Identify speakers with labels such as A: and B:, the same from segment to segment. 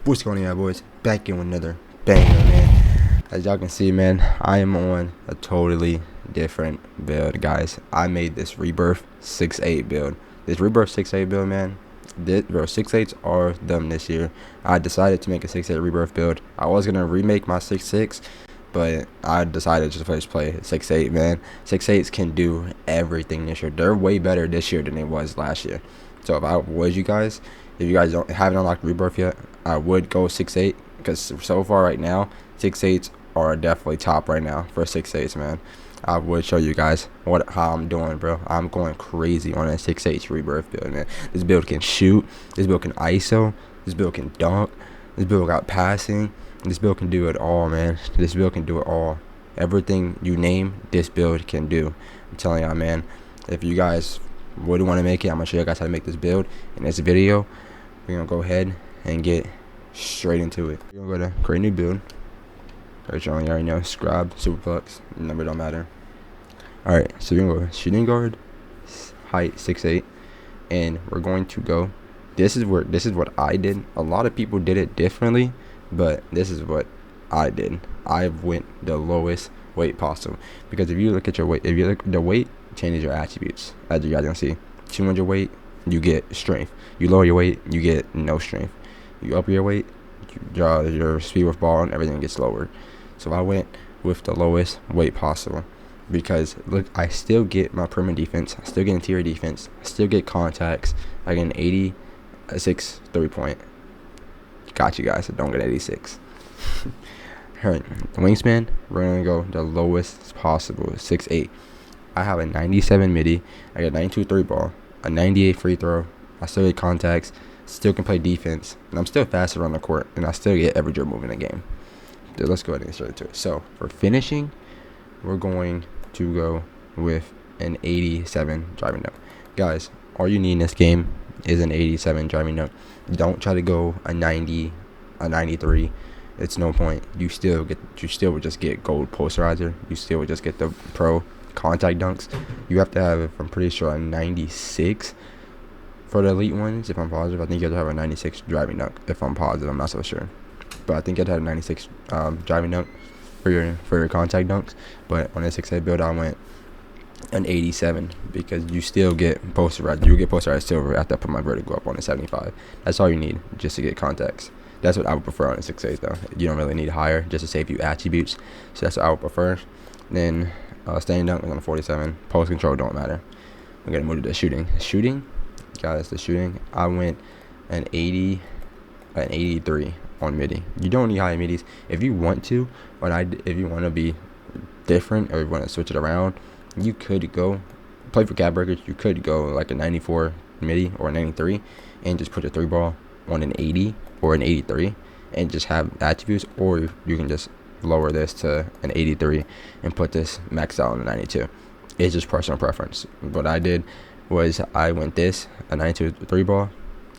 A: What's going on, y'all boys? Back in with another banger, man. As y'all can see, man, I am on a totally different build, guys. I made this Rebirth 6.8 build. This Rebirth 6.8 build, man, bro, 6.8s are dumb this year. I decided to make a 6.8 Rebirth build. I was going to remake my 6.6, but I decided to just play 6.8, man. 6.8s can do everything this year. They're way better this year than they was last year. So if I was you guys, if you guys haven't unlocked Rebirth yet, I would go 6.8 because so far right now 6.8s are definitely top right now for 6.8s, man. I would show you guys how I'm doing, bro. I'm going crazy on a 6.8 Rebirth build, man. This build can shoot. This build can ISO. This build can dunk. This build got passing. This build can do it all, man. This build can do it all. Everything you name, this build can do. I'm telling y'all, man. If you guys would want to make it, I'm gonna show you guys how to make this build in this video. We're gonna go ahead and get straight into it. We're gonna go to create new build. Alright, you already know, scribe, superplex, number don't matter. Alright, so we're gonna go shooting guard, height 6'8", and we're going to go. This is what I did. A lot of people did it differently, but this is what I did. I went the lowest weight possible, because if you look at your weight, if you look, the weight changes your attributes. As you guys can see, 200 weight, you get strength. You lower your weight, you get no strength. You up your weight, your speed with ball and everything gets lowered. So I went with the lowest weight possible, because look, I still get my perimeter defense, I still get interior defense, I still get contacts. I get an 86 3-point. Got you guys, so don't get 86. Alright, wingspan, we're gonna go the lowest possible, 6'8". I have a 97 midi, I got 92 3 ball, a 98 free throw, I still get contacts, still can play defense, and I'm still faster on the court, and I still get every dribble move in the game. Dude, let's go ahead and get straight into it. So for finishing, we're going to go with an 87 driving dunk. Guys, all you need in this game is an 87 driving dunk. Don't try to go a 90, a 93. It's no point. You still would just get gold posterizer. You still would just get the pro contact dunks. You have to have, I'm pretty sure, a 96 for the elite ones. If I'm positive, I think you have to have a 96 driving dunk. If I'm positive, I'm not so sure, but I think you have to have a 96 driving dunk for your contact dunks. But on a 6'8 build, I went an 87, because you still get posterized. You get posterized silver after I put my vertical up on a 75. That's all you need just to get contacts. That's what I would prefer on a 6'8 though. You don't really need higher, just to save you attributes. So that's what I would prefer. Then standing dunk is on a 47. Post control don't matter. We're gonna move to the shooting. Shooting, guys, the shooting, I went an 80, an 83 on midi. You don't need high midis if you want to. If you want to be different, or you want to switch it around, you could go play for gap breakers. You could go like a 94 midi or a 93 and just put your 3 ball on an 80 or an 83 and just have attributes, or you can just lower this to an 83 and put this maxed out on a 92. It's just personal preference. What I did was I went this, a 92 3 ball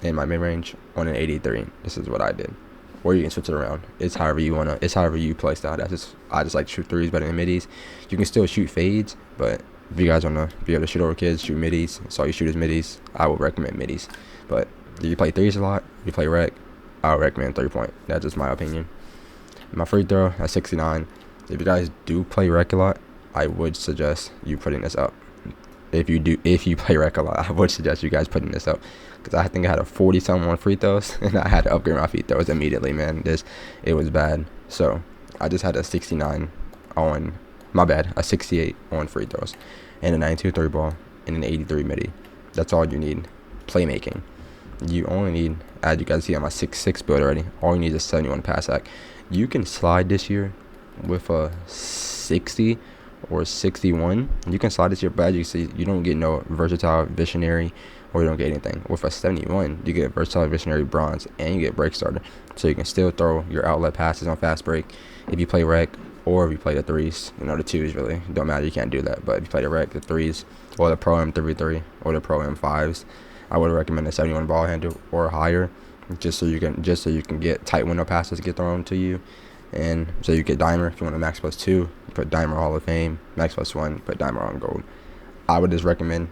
A: in my mid-range on an 83. This is what I did. Or you can switch it around. It's however you wanna. It's however you play style. I just like to shoot threes better than middies. You can still shoot fades, but if you guys wanna be able to shoot over kids, shoot middies. So you shoot as middies, I would recommend middies. But if you play threes a lot, you play rec, I would recommend 3-point. That's just my opinion. My free throw at 69. If you guys do play rec a lot, I would suggest you putting this up. If you play rec a lot, I would suggest you guys putting this up, because I think I had a 40-something on free throws, and I had to upgrade my free throws immediately, man. It was bad. So I just had a 69 on, my bad, a 68 on free throws, and a 92 3 ball, and an 83 midi. That's all you need. Playmaking. You only need, as you guys see on my 6'6 build already, all you need is 71 pass hack. You can slide this year with a 60 or 61. You can slide this year, but as you see, you don't get no versatile visionary, or you don't get anything. With a 71, you get versatile visionary bronze, and you get break starter, so you can still throw your outlet passes on fast break if you play rec, or if you play the threes. The twos really don't matter, you can't do that. But if you play the rec, the threes, or the pro M33 or the pro M5s, I would recommend a 71 ball handle or higher, just so you can get tight window passes get thrown to you. And so you get dimer. If you want a max +2, you put dimer Hall of Fame. Max +1, put dimer on gold. I would just recommend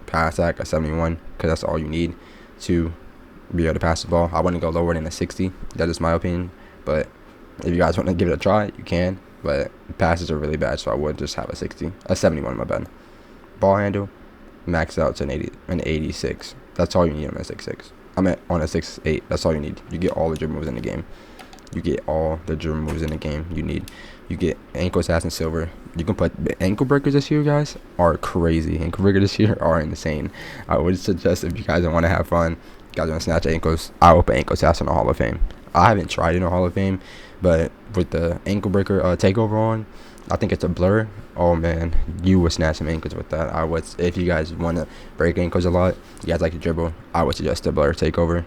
A: pass hack a 71, because that's all you need to be able to pass the ball. I wouldn't go lower than a 60. That is my opinion. But if you guys want to give it a try, you can. But passes are really bad, so I would just have a 71, my bad. Ball handle, max out to an 86. That's all you need on a 6'6". I meant on a 6'8". That's all you need. You get all the dribble moves in the game. You get all the dribble moves in the game you need. You get ankle assassin silver. You can put ankle breakers this year, guys, are crazy. Ankle breakers this year are insane. I would suggest if you guys want to have fun, you guys want to snatch ankles, I will put ankle assassin in the Hall of Fame. I haven't tried in the Hall of Fame, but with the ankle breaker takeover on, I think it's a blur. Oh man, you would snatch some ankles with that. I would, if you guys want to break ankles a lot, you guys like to dribble, I would suggest the blur takeover.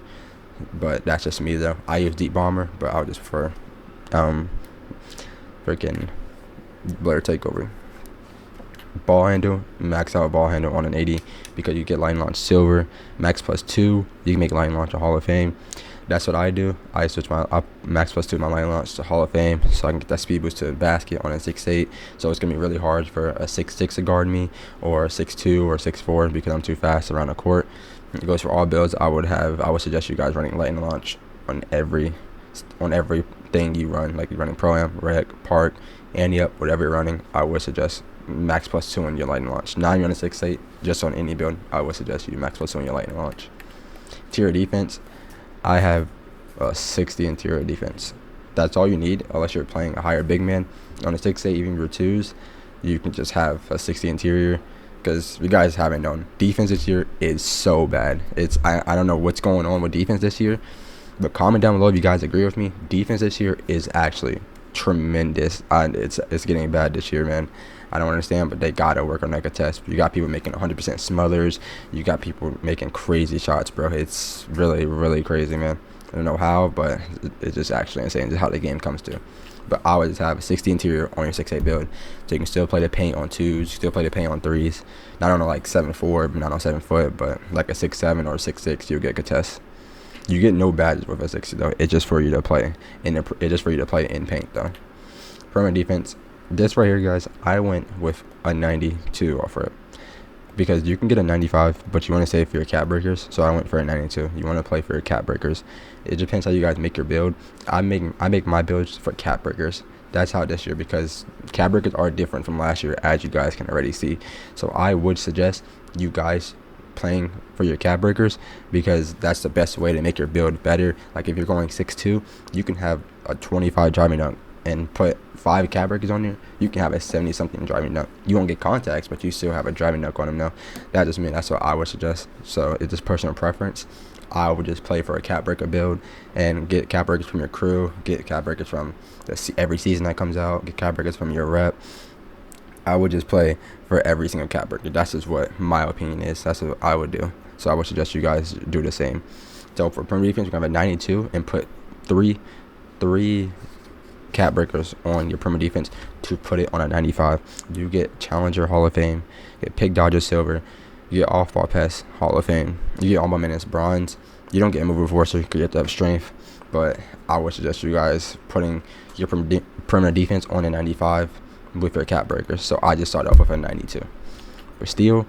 A: But that's just me though. I use deep bomber, but I would just prefer freaking blur takeover. Ball handle, max out ball handle on an 80 because you get line launch silver, max +2. You can make line launch a Hall of Fame. That's what I do. I switch my max +2 my line launch to Hall of Fame, so I can get that speed boost to the basket on a 6'8". So it's gonna be really hard for a 6'6" to guard me, or a 6'2" or 6'4" because I'm too fast around the court. It goes for all builds. I would suggest you guys running line launch on everything you run, like you're running pro-am, rec, park, ante up, whatever you're running. I would suggest max +2 on your lightning launch. Not even on a 6'8", just on any build. I would suggest you max +2 on your lightning launch. Interior defense, I have a 60 interior defense. That's all you need, unless you're playing a higher big man. On a 6'8", even your 2s, you can just have a 60 interior. Because you guys haven't known, defense this year is so bad. I don't know what's going on with defense this year, but comment down below if you guys agree with me. Defense this year is actually tremendous. It's getting bad this year, man. I don't understand, but they gotta work on that test. You got people making 100% smothers. You got people making crazy shots, bro. It's really, really crazy, man. I don't know how, but it's just actually insane just how the game comes to. But I always have a 60 interior on your 6'8 build, so you can still play the paint on 2s, still play the paint on 3s. Not on a like 7'4", not on 7 foot, but like a 6'7" or 6'6", you'll get contest. You get no badges with a 60 though. It's just for you to play in paint though. Perimeter defense, this right here, guys, I went with a 92 off rip. Because you can get a 95, but you want to save for your cap breakers, so I went for a 92. You want to play for your cap breakers. It depends how you guys make your build. I make my builds for cap breakers. That's how this year, because cap breakers are different from last year, as you guys can already see. So I would suggest you guys playing for your cap breakers, because that's the best way to make your build better. Like if you're going 6'2", you can have a 25 driving dunk and put 5 cap breakers on there. You can have a 70-something driving dunk. You won't get contacts, but you still have a driving dunk on them now. That just means that's what I would suggest. So it's just personal preference. I would just play for a cap breaker build and get cap breakers from your crew, get cap breakers from every season that comes out, get cap breakers from your rep. I would just play for every single cap breaker. That's just what my opinion is. That's what I would do. So I would suggest you guys do the same. So for perimeter defense, you're going to have a 92 and put three cap breakers on your perimeter defense to put it on a 95. You get Challenger Hall of Fame, you get Pick Dodger Silver, you get Off Ball Pass Hall of Fame, you get All My Minutes Bronze. You don't get Move Forcer because you have to have strength, but I would suggest you guys putting your perimeter defense on a 95 with your cap breakers. So I just started off with a 92. For steal,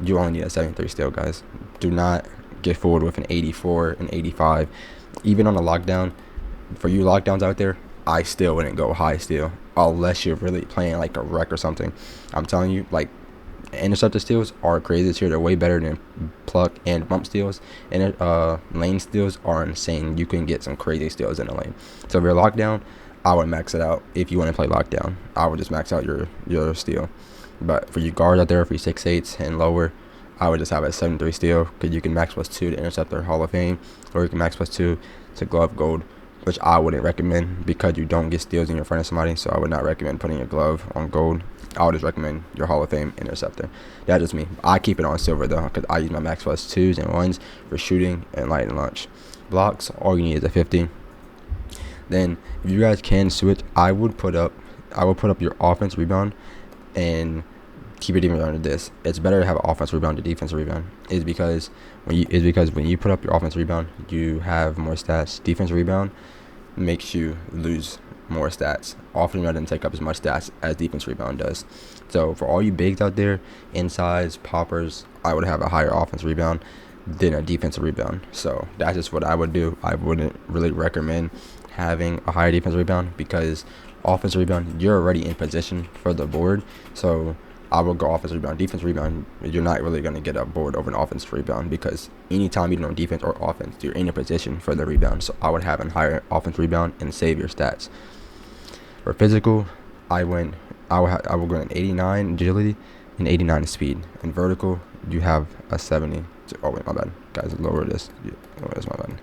A: you only need a 73 steal, guys. Do not get forward with an 84, an 85. Even on a lockdown, for you lockdowns out there, I still wouldn't go high steal unless you're really playing like a wreck or something. I'm telling you, like, interceptor steals are crazy this year. They're way better than pluck and bump steals. And lane steals are insane. You can get some crazy steals in the lane. So if you're lockdown, I would max it out. If you want to play lockdown, I would just max out your steal. But for you guards out there, for you 6'8" and lower, I would just have a 73 steal, because you can max +2 to interceptor Hall of Fame, or you can max +2 to glove gold, which I wouldn't recommend because you don't get steals in your front of somebody. So I would not recommend putting your glove on gold. I would just recommend your Hall of Fame interceptor. That's just me. I keep it on silver though, because I use my max +2s and 1s for shooting and light and launch. Blocks, all you need is a 50. Then if you guys can switch, I would put up your offense rebound and keep it even under this. It's better to have an offense rebound to defense rebound. Is because when you put up your offense rebound, you have more stats. Defense rebound makes you lose more stats. Offense rebound doesn't take up as much stats as defense rebound does. So for all you bigs out there, insides, poppers, I would have a higher offense rebound. than a defensive rebound. So that's just what I would do. I wouldn't really recommend having a higher defensive rebound, because offensive rebound, you're already in position for the board. So I would go offensive rebound. Defensive rebound, you're not really going to get a board over an offensive rebound, because anytime you're doing defense or offense, you're in a position for the rebound. So I would have a higher offensive rebound and save your stats. For physical, I would go an 89 agility and 89 speed. In vertical, you have a 70. Oh wait, my bad, guys. Lower this. Yeah, lower this. My bad.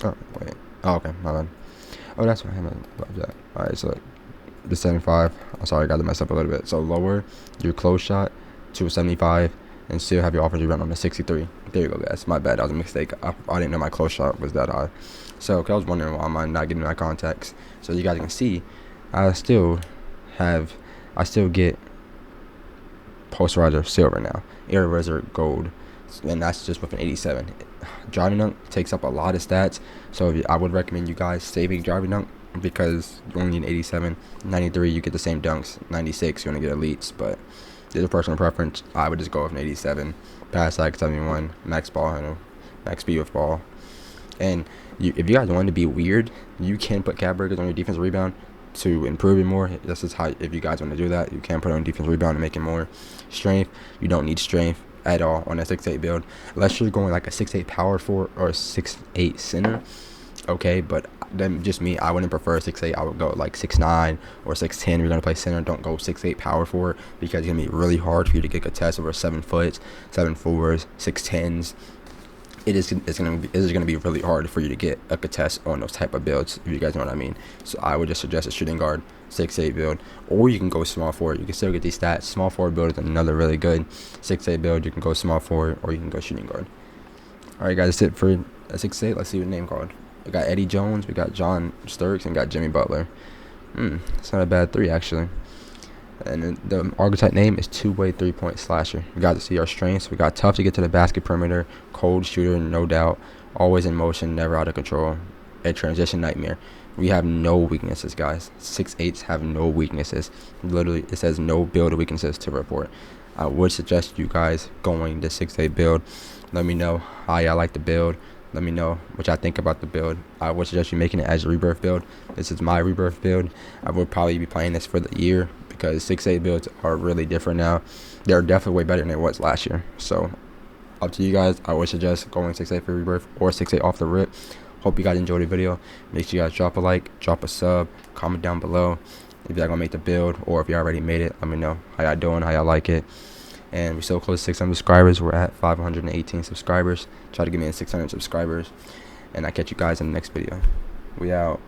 A: Oh wait. Oh, okay, my bad. Oh, that's what I have that. All right, so the 75. I'm sorry, I got to mess up a little bit. So lower your close shot to a 75 and still have your offensive rebound on a 63. There you go, guys. My bad. That was a mistake. I didn't know my close shot was that high. So I was wondering why am I not getting my contacts. So you guys can see, I still get posterizer silver now, irreverser gold, and that's just with an 87. Driving dunk takes up a lot of stats, so I would recommend you guys saving driving dunk, because you only need 87. 93 you get the same dunks. 96 you're gonna get elites, but there's a personal preference. I would just go with an 87. Pass like 71, max ball handle, max speed with ball. And if you guys want to be weird, you can put cap breakers on your defensive rebound to improve it more. This is how, if you guys want to do that, you can put it on defensive rebound and make it more. Strength, you don't need strength at all on a 6'8 build, unless you're going like a 6'8 power forward or a 6'8 center. Okay, but then just me, I wouldn't prefer 6'8. I would go like 6'9 or 6'10. You're gonna play center. Don't go 6'8 power forward, because it's gonna be really hard for you to get a test over 7 foot, 7 4s, 6'10s. It's gonna be really hard for you to get a contest on those type of builds, if you guys know what I mean. So I would just suggest a shooting guard 6'8 build, or you can go small forward. You can still get these stats. Small forward build is another really good 6'8 build. You can go small forward, or you can go shooting guard. All right, guys, that's it for a 6'8. Let's see what name called. We got Eddie Jones, we got John Sturks, and we got Jimmy Butler. It's not a bad 3 actually. And the archetype name is two-way 3-point slasher. We got to see our strengths. We got tough to get to the basket perimeter, cold shooter, no doubt, always in motion, never out of control, a transition nightmare. We have no weaknesses, guys. 6'8s have no weaknesses. Literally, it says no build weaknesses to report. I would suggest you guys going the 6'8 build. Let me know how y'all like the build. Let me know what y'all think about the build. I would suggest you making it as a rebirth build. This is my rebirth build. I would probably be playing this for the year, because 6'8 builds are really different now. They're definitely way better than it was last year. So up to you guys. I would suggest going 6'8 for rebirth or 6'8 off the rip. Hope you guys enjoyed the video. Make sure you guys drop a like, drop a sub, comment down below if y'all gonna make the build, or if you already made it. Let me know how y'all doing, how y'all like it. And we're so close to 600 subscribers. We're at 518 subscribers. Try to get me in 600 subscribers. And I'll catch you guys in the next video. We out.